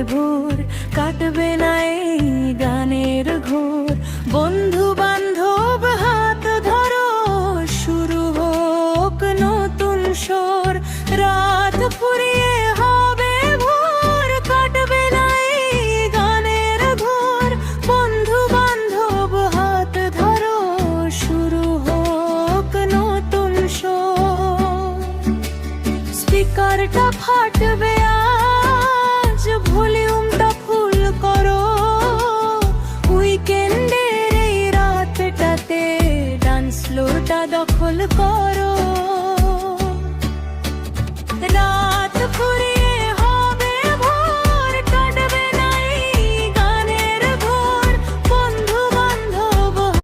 ভোর, কাটবে না এই গানের ঘোর। বন্ধু বান্ধব হাত ধরো, শুরু হোক নতুন সুর। রাত ফুরিয়ে হবে ভোর, কাটবে না এই গানের ঘোর। বন্ধু বান্ধব হাত ধরো, শুরু হোক নতুন সুর। স্পিকারটা ফাটবে আজ, ভলিউমটা ফুল করো। উইকেন্ডের এই রাতটাতে ডান্স ফ্লোরটা দখল করো।